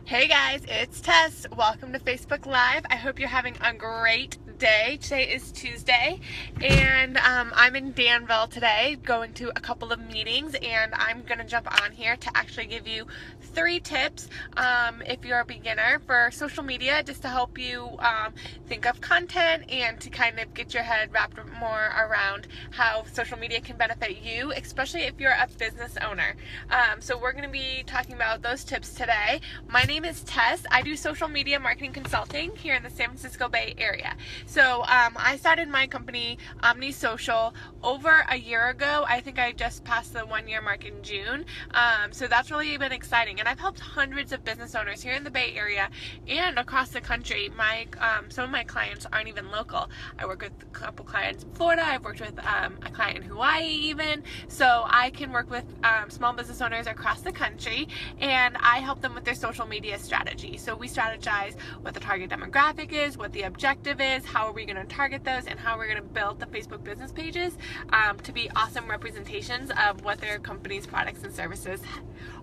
Hey guys, it's Tess. Welcome to Facebook Live. I hope you're having a great day. Today is Tuesday, and I'm in Danville today, going to a couple of meetings, and I'm going to jump on here to actually give you 3 tips if you're a beginner for social media, just to help you think of content and to kind of get your head wrapped more around how social media can benefit you, especially if you're a business owner. So we're going to be talking about those tips today. My name is Tess. I do social media marketing consulting here in the San Francisco Bay Area. So I started my company, Omni Social, over a year ago. I think I just passed the 1-year mark in June. So that's really been exciting. And I've helped hundreds of business owners here in the Bay Area and across the country. Some of my clients aren't even local. I work with a couple clients in Florida. I've worked with a client in Hawaii even. So I can work with small business owners across the country, and I help them with their social media strategy. So we strategize what the target demographic is, what the objective is, how are we going to target those, and how we're going to build the Facebook business pages to be awesome representations of what their company's products and services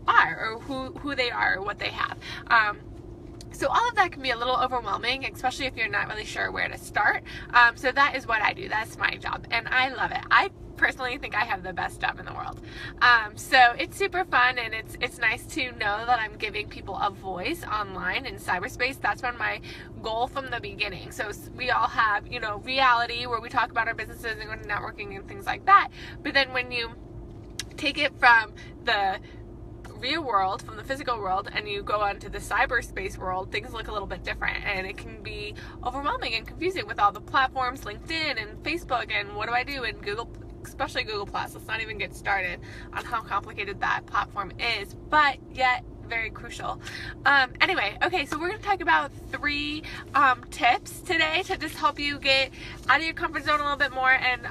are, or who they are, or what they have. So all of that can be a little overwhelming, especially if you're not really sure where to start. So that is what I do. That's my job, and I love it. I personally think I have the best job in the world. So it's super fun, and it's nice to know that I'm giving people a voice online in cyberspace. That's been my goal from the beginning. So we all have, reality where we talk about our businesses and go to networking and things like that. But then when you take it from the real world, from the physical world, and you go onto the cyberspace world, things look a little bit different, and it can be overwhelming and confusing with all the platforms, LinkedIn and Facebook, and what do I do, and Google, especially Google Plus. Let's not even get started on how complicated that platform is, but yet very crucial. Anyway, okay, so we're going to talk about 3 tips today to just help you get out of your comfort zone a little bit more, and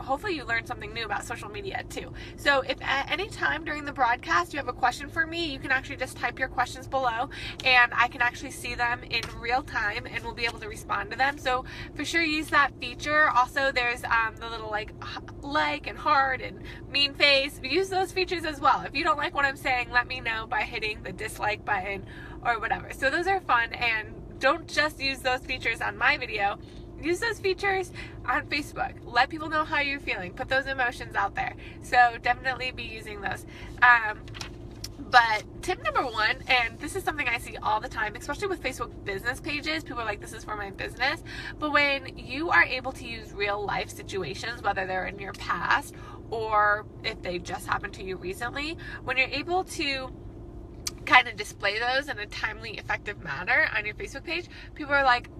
hopefully you learn something new about social media too. So if at any time during the broadcast you have a question for me, you can actually just type your questions below, and I can actually see them in real time, and we'll be able to respond to them. So for sure use that feature. Also, there's the little like and heart and mean face. Use those features as well. If you don't like what I'm saying, let me know by hitting the dislike button or whatever. So those are fun, and don't just use those features on my video. Use those features on Facebook. Let people know how you're feeling. Put those emotions out there. So definitely be using those. But tip number 1, and this is something I see all the time, especially with Facebook business pages. People are like, this is for my business. But when you are able to use real life situations, whether they're in your past or if they just happened to you recently, when you're able to kind of display those in a timely, effective manner on your Facebook page, people are like,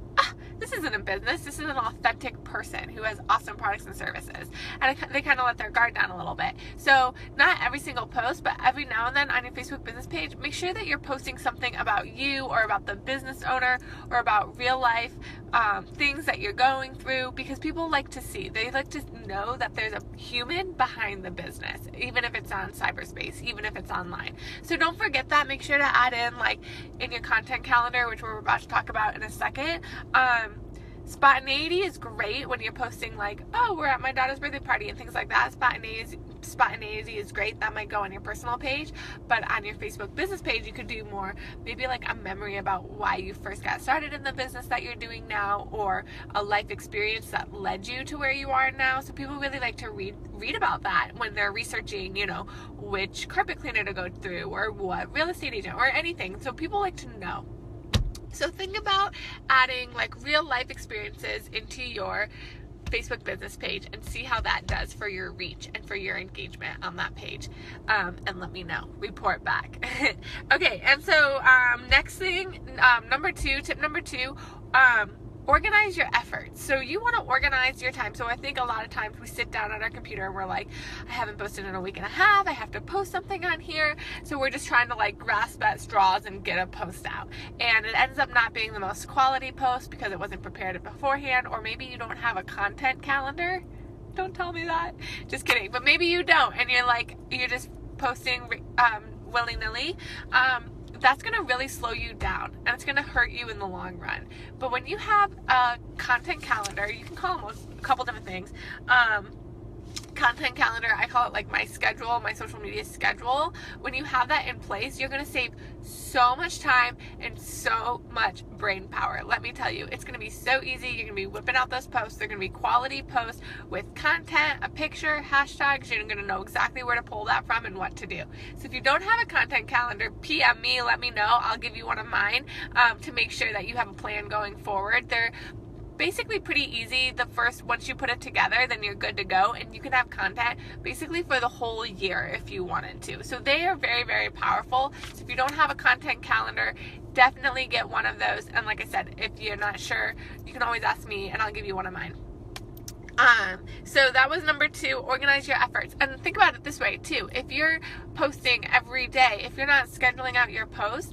this isn't a business, this is an authentic person who has awesome products and services. And they kind of let their guard down a little bit. So not every single post, but every now and then on your Facebook business page, make sure that you're posting something about you or about the business owner or about real life things that you're going through, because people like to see, they like to know that there's a human behind the business, even if it's on cyberspace, even if it's online. So don't forget that. Make sure to add in your content calendar, which we're about to talk about in a second. Spontaneity is great when you're posting like, oh, we're at my daughter's birthday party and things like that. Spontaneity is great. That might go on your personal page, but on your Facebook business page, you could do more, maybe like a memory about why you first got started in the business that you're doing now, or a life experience that led you to where you are now. So people really like to read about that when they're researching, which carpet cleaner to go through or what real estate agent or anything. So people like to know. So think about adding like real life experiences into your Facebook business page and see how that does for your reach and for your engagement on that page. And let me know. Report back. Okay, and so next thing, tip number two, organize your efforts. So you want to organize your time. So I think a lot of times we sit down on our computer and we're like, I haven't posted in a week and a half. I have to post something on here. So we're just trying to like grasp at straws and get a post out. And it ends up not being the most quality post because it wasn't prepared beforehand, or maybe you don't have a content calendar. Don't tell me that. Just kidding. But maybe you don't, and you're just posting willy-nilly. That's going to really slow you down, and it's going to hurt you in the long run. But when you have a content calendar, you can call them a couple different things. content calendar, I call it like my schedule, my social media schedule. When you have that in place, you're going to save so much time and so much brain power. Let me tell you, it's going to be so easy. You're going to be whipping out those posts. They're going to be quality posts with content, a picture, hashtags. You're going to know exactly where to pull that from and what to do. So if you don't have a content calendar, PM me, let me know. I'll give you one of mine to make sure that you have a plan going forward. They're basically pretty easy. Once you put it together, then you're good to go, and you can have content basically for the whole year if you wanted to. So they are very, very powerful. So if you don't have a content calendar, definitely get one of those. And like I said, if you're not sure, you can always ask me and I'll give you one of mine. So that was number 2, organize your efforts. And think about it this way too. If you're posting every day, if you're not scheduling out your post,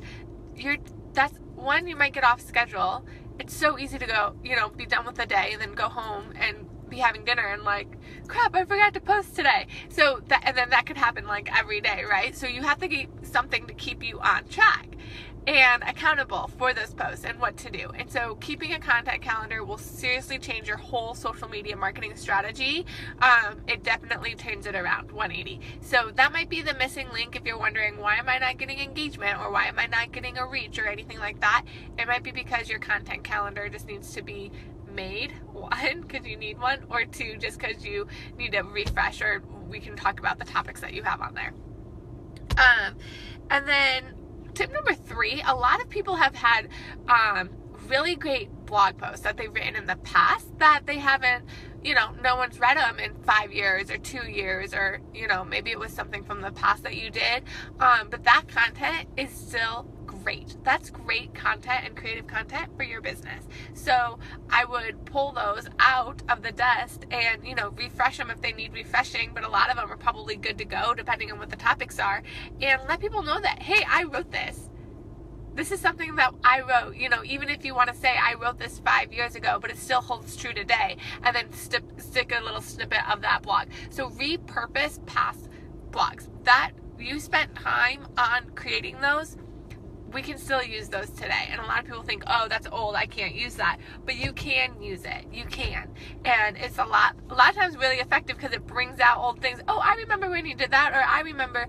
that's one, you might get off schedule. It's so easy to go, be done with the day and then go home and be having dinner and like, crap, I forgot to post today. And then that could happen like every day, right? So you have to get something to keep you on track and accountable for those posts and what to do. And so keeping a content calendar will seriously change your whole social media marketing strategy. It definitely turns it around 180. So that might be the missing link if you're wondering, why am I not getting engagement, or why am I not getting a reach or anything like that? It might be because your content calendar just needs to be made, 1, because you need one, or 2, just because you need a refresh, or we can talk about the topics that you have on there. And then tip number 3, a lot of people have had really great blog posts that they've written in the past that they haven't, no one's read them in 5 years or 2 years, or, maybe it was something from the past that you did. But that content is still great. That's great content and creative content for your business. So I would pull those out of the dust and, refresh them if they need refreshing, but a lot of them are probably good to go depending on what the topics are, and let people know that, hey, I wrote this. This is something that I wrote, even if you want to say I wrote this 5 years ago, but it still holds true today, and then stick a little snippet of that blog. So repurpose past blogs. That you spent time on creating those, we can still use those today. And a lot of people think, oh, that's old, I can't use that. But you can use it. You can. And it's a lot of times really effective because it brings out old things. Oh, I remember when you did that, or I remember,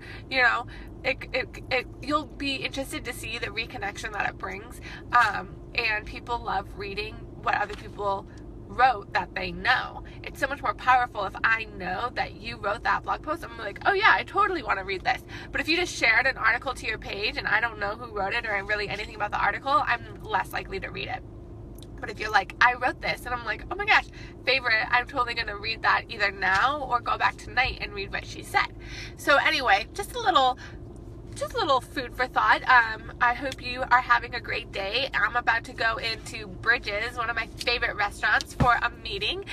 you'll be interested to see the reconnection that it brings. And people love reading what other people wrote that they know. It's so much more powerful if I know that you wrote that blog post. I'm like, oh yeah, I totally want to read this. But if you just shared an article to your page and I don't know who wrote it or really anything about the article, I'm less likely to read it. But if you're like, I wrote this, and I'm like, oh my gosh, favorite, I'm totally going to read that either now or go back tonight and read what she said. So anyway, just a little food for thought. I hope you are having a great day. I'm about to go into Bridges, one of my favorite restaurants, for a meeting.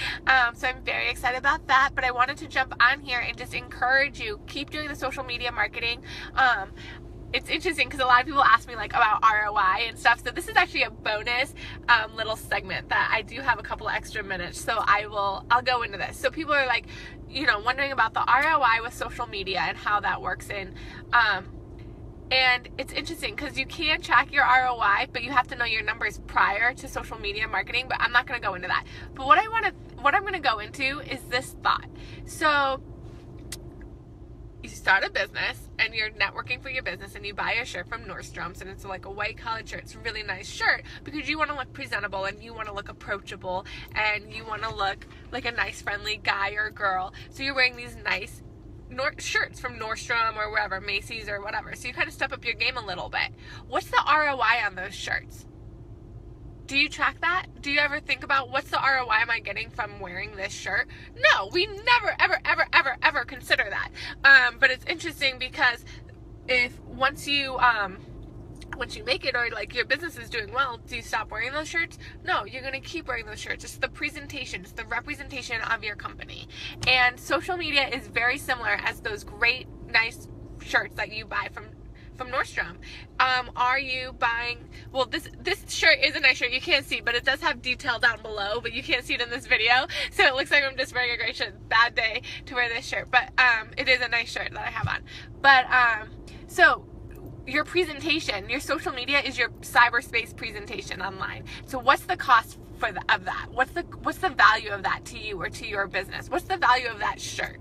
So I'm very excited about that. But I wanted to jump on here and just encourage you, keep doing the social media marketing. It's interesting because a lot of people ask me like about ROI and stuff. So this is actually a bonus little segment that I do have a couple extra minutes. So I'll go into this. So people are like, wondering about the ROI with social media and how that works in. And it's interesting because you can track your ROI, but you have to know your numbers prior to social media marketing, but I'm not going to go into that. But what I'm going to go into is this thought. So you start a business and you're networking for your business and you buy a shirt from Nordstrom's, and it's like a white collared shirt. It's a really nice shirt because you want to look presentable and you want to look approachable and you want to look like a nice friendly guy or girl. So you're wearing these nice shirts from Nordstrom or wherever, Macy's or whatever. So you kind of step up your game a little bit. What's the ROI on those shirts? Do you track that? Do you ever think about what's the ROI am I getting from wearing this shirt? No, we never, ever, ever, ever, ever consider that. But it's interesting because once you make it, or like your business is doing well, do you stop wearing those shirts? No, you're going to keep wearing those shirts. It's the presentation. It's the representation of your company. And social media is very similar as those great, nice shirts that you buy from Nordstrom. Are you buying, well, this shirt is a nice shirt. You can't see, but it does have detail down below, but you can't see it in this video. So it looks like I'm just wearing a great shirt. Bad day to wear this shirt, but it is a nice shirt that I have on. But so your presentation, your social media is your cyberspace presentation online. So what's the cost of that? What's the value of that to you or to your business? What's the value of that shirt?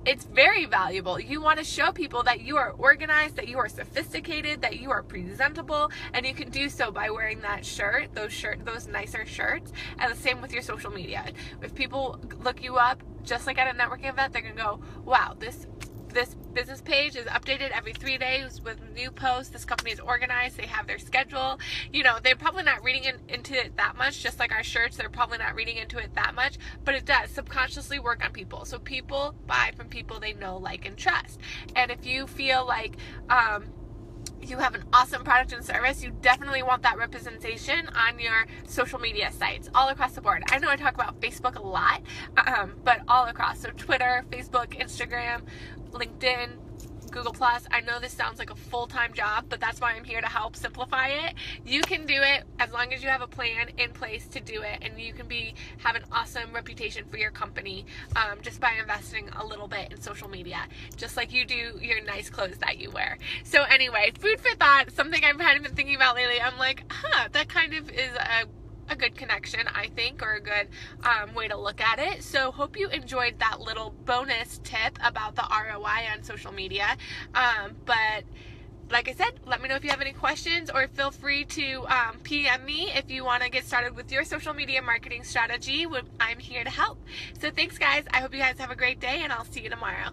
It's very valuable. You want to show people that you are organized, that you are sophisticated, that you are presentable, and you can do so by wearing that shirt, those nicer shirts. And the same with your social media. If people look you up, just like at a networking event, they're gonna go, wow, this business page is updated every 3 days with new posts. This company is organized. They have their schedule. You know, they're probably not reading into it that much, just like our shirts. They're probably not reading into it that much, but it does subconsciously work on people. So people buy from people they know, like, and trust. And if you feel like you have an awesome product and service, you definitely want that representation on your social media sites all across the board. I know I talk about Facebook a lot, but all across. So Twitter, Facebook, Instagram, LinkedIn, Google+. I know this sounds like a full-time job, but that's why I'm here to help simplify it. You can do it as long as you have a plan in place to do it, and you can have an awesome reputation for your company just by investing a little bit in social media, just like you do your nice clothes that you wear. So anyway, food for thought, something I've kind of been thinking about lately. I'm like, that kind of is a good connection, I think, or a good way to look at it. So hope you enjoyed that little bonus tip about the ROI on social media. But like I said, let me know if you have any questions, or feel free to PM me if you want to get started with your social media marketing strategy. I'm here to help. So thanks, guys. I hope you guys have a great day, and I'll see you tomorrow.